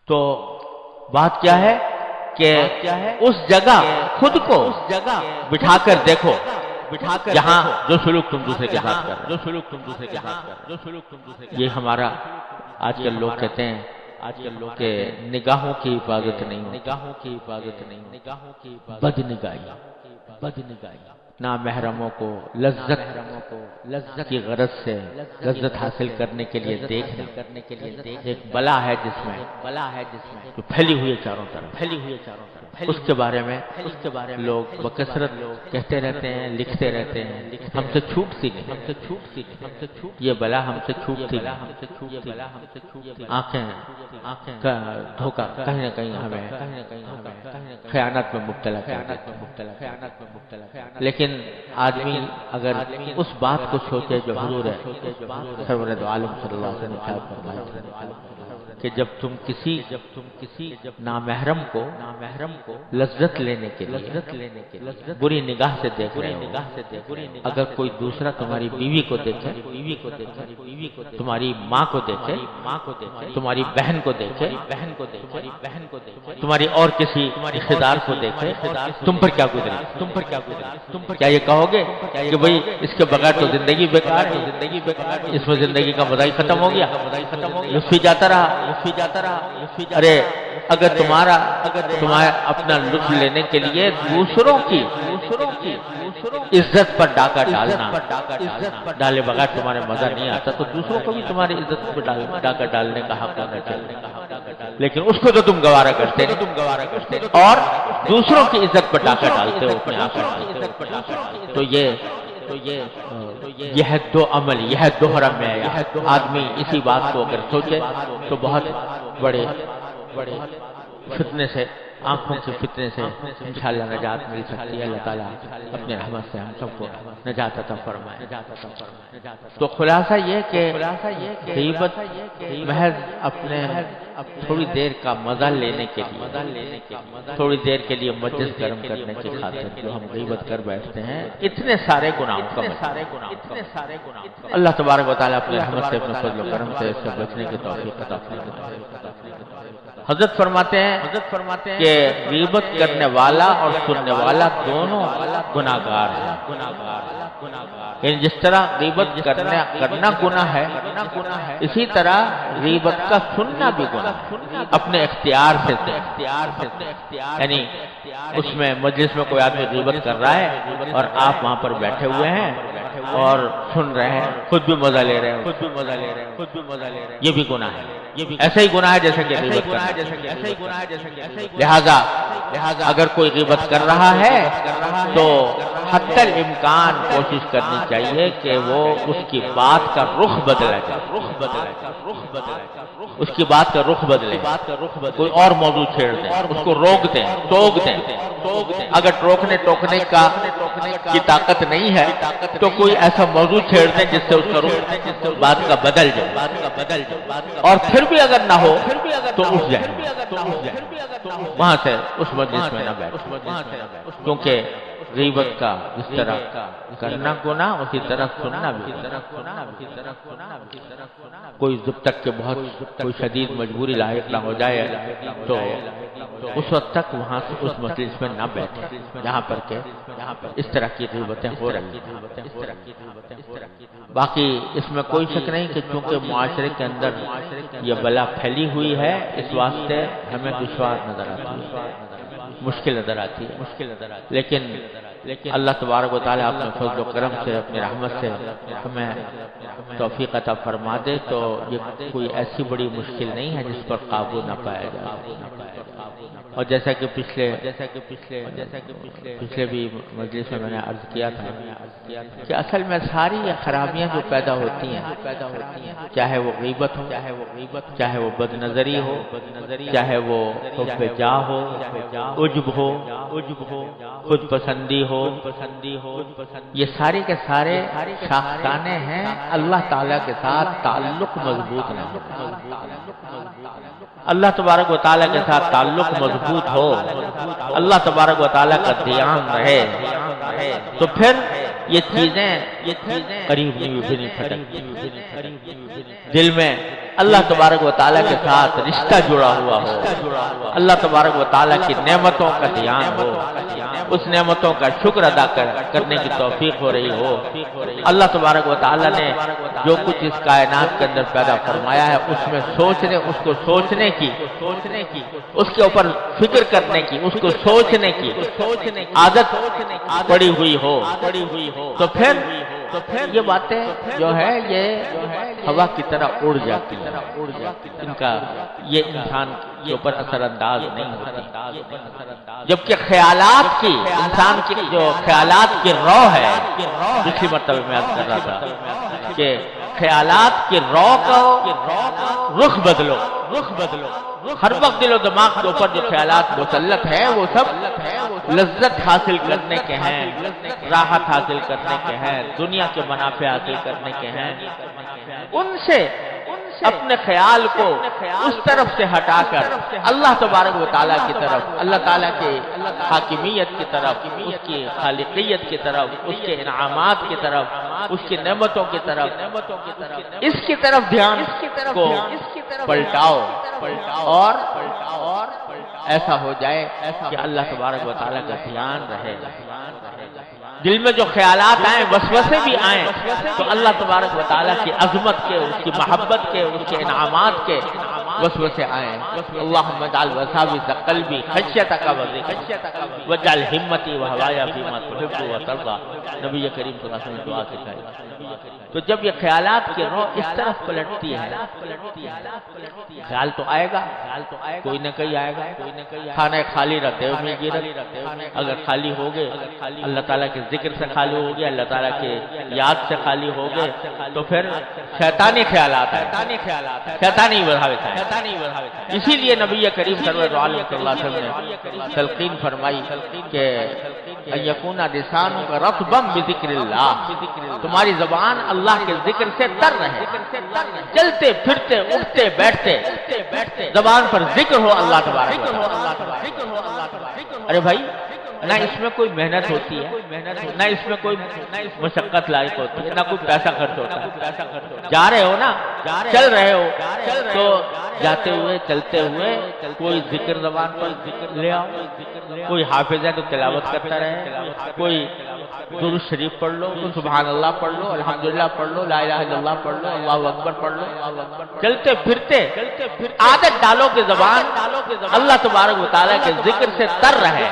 تو بات کیا ہے کہ اس جگہ خود کو بٹھا کر دیکھو جہاں جو سلوک تم دوسرے کے ساتھ کر رہے ہو۔ یہ ہمارا آج کل لوگ کہتے ہیں کہ نگاہوں کی حفاظت نہیں ہوتی، بد نگاہی نامحرموں کو لذت کی غرض سے لذت حاصل کرنے کے لیے دیکھنا ایک بلا ہے جس میں جو پھیلی ہوئی ہے چاروں طرف۔ اس کے بارے میں لوگ بکثرت کہتے رہتے ہیں، لکھتے رہتے ہیں، ہم سے چھوٹتی نہیں، یہ بلا ہم سے چھوٹتی نہیں۔ آنکھیں کا دھوکہ کہیں نہ کہیں ہمیں خیانت میں مبتلا کر دیتی ہے۔ لیکن آدمی اگر اس بات کو سوچے جو حضور سرور عالم صلی اللہ علیہ وسلم نے فرمایا کہ جب تم کسی نامحرم کو لذت لینے کے لیے بری نگاہ سے دیکھ رہے ہو، اگر کوئی دوسرا تمہاری بیوی کو دیکھے، تمہاری ماں کو دیکھے، تمہاری بہن کو دیکھے، تمہاری اور کسی رشتہ دار کو دیکھے، تم پر کیا گزرے؟ کیا یہ کہو گے کہ بھئی اس کے بغیر تو زندگی بیکار ہے، اس میں زندگی کا مزہ ہی ختم ہو گیا، لطف ہی جاتا رہا۔ ارے اگر تمہارا اپنا لطف لینے کے لیے دوسروں کی عزت پر ڈاکہ ڈالے بغیر تمہارے مزہ نہیں آتا، تو دوسروں کو بھی تمہاری عزت پر ڈاکہ ڈالنے کا حق ہونا چاہیے۔ لیکن اس کو تو تم گوارا کرتے نہیں، اور دوسروں کی عزت پر ڈاکہ ڈالتے ہو اپنے آپ پر۔ تو یہ ہے دو عمل، یہ ہے دوہرا معیار۔ آدمی اسی بات کو اگر سوچے تو بہت بڑے فتنے سے، آنکھوں کے فتنے سے انشاءاللہ نجات مل سکتی ہے۔ اللہ تعالیٰ اپنے رحمت سے ہم سب کو نجات عطا فرمائے۔ تو خلاصہ یہ کہ غیبت محض اپنے تھوڑی دیر کا مزہ لینے کے لیے، تھوڑی دیر کے لیے مجلس گرم کرنے کی خاطر جو ہم غیبت کر بیٹھتے ہیں، اتنے سارے گناہوں کا اللہ تبارک و تعالیٰ اپنے رحمت سے، اپنے فضل و کرم سے اس سے بچنے کی توفیق عطا فرمائے۔ حضرت فرماتے ہیں کہ غیبت کرنے والا اور سننے والا دونوں گناہگار ہیں۔ یعنی جس طرح غیبت کرنا گناہ ہے، اسی طرح غیبت کا سننا بھی گناہ ہے، اپنے اختیار سے۔ یعنی اس میں مجلس میں کوئی آدمی غیبت کر رہا ہے اور آپ وہاں پر بیٹھے ہوئے ہیں اور سن رہے ہیں، خود بھی مزہ لے رہے ہیں، یہ بھی گناہ ہے۔ ایسا ہی گناہ ہے جیسے کہ غیبت کرنا۔ لہذا اگر کوئی غیبت کر رہا ہے تو حتی الامکان کوشش کرنی چاہیے کہ وہ اس کی بات کا رخ بدلا جائے، اس کی بات کا رخ بدلے، کوئی اور موضوع چھیڑ دیں، اس کو روک دیں، ٹوک دیں۔ اگر ٹوکنے کی طاقت نہیں ہے تو کوئی ایسا موضوع چھیڑ دیں جس سے اس کا رخ بات کا بدل جائے، اور پھر بھی اگر نہ ہو تو اٹھ جائے، وہاں سے اس مجلس میں نہ بیٹھے، کیونکہ غیبت کا جس طرح کرنا گناہ اسی طرح سننا بھی۔ کوئی جب تک کہ بہت کوئی شدید مجبوری لاحق نہ ہو جائے تو اس وقت تک وہاں سے اس مجلس میں نہ بیٹھے جہاں پر اس طرح کی غیبتیں ہو رہی ہیں۔ باقی اس میں کوئی شک نہیں کہ چونکہ معاشرے کے اندر یہ بلا پھیلی ہوئی ہے، اس واسطے ہمیں دشوار نظر آتی ہے، مشکل نظر آتی ہے، لیکن اللہ تبارک و تعالیٰ اپنے فضل و کرم سے، اپنی رحمت سے ہمیں توفیق عطا فرما دے تو یہ کوئی ایسی بڑی مشکل نہیں ہے جس پر قابو نہ پایا جائے۔ اور جیسا کہ پچھلے بھی مجلس میں میں نے عرض کیا تھا کہ اصل میں ساری یہ خرابیاں جو پیدا ہوتی ہیں، چاہے وہ غیبت ہو، چاہے وہ بد نظری ہو، چاہے وہ حب جاہ ہو، عجب ہو، خود پسندی ہو، یہ سارے کے سارے شاخسانے ہیں اللہ تعالیٰ کے ساتھ تعلق مضبوط نہ ہو۔ اللہ تبارک و تعالیٰ کے ساتھ تعلق مضبوط ہو، اللہ تبارک و تعالیٰ کا دھیان رہے، تو پھر یہ چیزیں قریب بھی نہیں پھٹکتی۔ دل میں اللہ تبارک و تعالیٰ کے ساتھ رشتہ جڑا ہوا ہو، اللہ تبارک و تعالیٰ کی نعمتوں کا دھیان ہو، اس نعمتوں کا شکر ادا کرنے کی توفیق ہو رہی ہو، اللہ تبارک و تعالیٰ نے جو کچھ اس کائنات کے اندر پیدا فرمایا ہے اس میں اس کو سوچنے کی، اس کے اوپر فکر کرنے کی، اس کو سوچنے کی عادت پڑی ہوئی ہو، تو پھر یہ باتیں جو ہے یہ ہوا کی طرح اڑ جاتی ہیں، ان کا یہ انسان کے اوپر اثر انداز نہیں ہوتی۔ جبکہ خیالات کی، انسان کی جو خیالات کی رو ہے، پچھلی مرتبہ میں عرض کر رہا تھا کہ خیالات کی رو کا رخ بدلو، ہر وقت دل و دماغ کے اوپر جو خیالات مسلط ہیں وہ سب لذت حاصل کرنے کے ہیں، راحت حاصل کرنے کے ہیں، دنیا کے منافع حاصل کرنے کے ہیں، ان سے اپنے خیال کو اس طرف سے ہٹا کر اللہ تبارک و تعالیٰ کی طرف، اللہ تعالیٰ کی حاکمیت کی طرف، اس کی خالقیت کی طرف، اس کے انعامات کی طرف، اس کی نعمتوں کی طرف، اس کی طرف دھیان کو پلٹاؤ اور ایسا ہو جائے کہ اللہ تبارک و تعالیٰ کا دھیان رہے۔ دل میں جو خیالات آئیں، وسوسے بھی آئیں، تو اللہ تبارک و تعالیٰ کی عظمت کے، اس کی محبت کے، اس کے انعامات کے وسوسے آئیں۔ اللہم اجعل وساوس قلبی خشیتک وذکرک واجعل ہمتی وہوایا فیما تحب وترضی، نبی کریم صلی اللہ علیہ وسلم نے دعا سکھائی۔ تو جب یہ خیالات کی روح اس طرف پلٹتی ہے، خیال تو آئے گا، کوئی نہ کوئی آئے گا، کھانا خالی رکھتے میں گرت، اگر خالی ہو گئے، اللہ تعالیٰ کے ذکر سے خالی ہو گیا، اللہ تعالیٰ کے یاد سے خالی ہو گئے، تو پھر شیطانی خیالات آئے، شیطانی وساوس آئے۔ اسی لیے نبی کریم صلی اللہ علیہ وسلم نے تلقین فرمائی کہ ان یکون لسانک رطبا بذکر اللہ، تمہاری زبان اللہ کے ذکر سے تر رہے، چلتے پھرتے اٹھتے بیٹھتے زبان پر ذکر ہو اللہ تبارک و تعالی۔ ارے بھائی، نہ اس میں کوئی محنت ہوتی ہے، نہ اس میں کوئی مشقت لائق ہوتی ہے، نہ کوئی پیسہ خرچ ہوتا ہے۔ جا رہے ہو نا، چل رہے ہو، تو جاتے ہوئے چلتے ہوئے کوئی ذکر زبان پر لے آؤ، کوئی حافظ ہے تو تلاوت کرتا رہے، کوئی درود شریف پڑھ لو، کوئی سبحان اللہ پڑھ لو، الحمدللہ پڑھ لو، لا الہ الا اللہ پڑھ لو، اللہ اکبر پڑھ لو۔ چلتے پھرتے عادت ڈالو کہ زبان اللہ تبارک و تعالیٰ کے ذکر سے تر رہے۔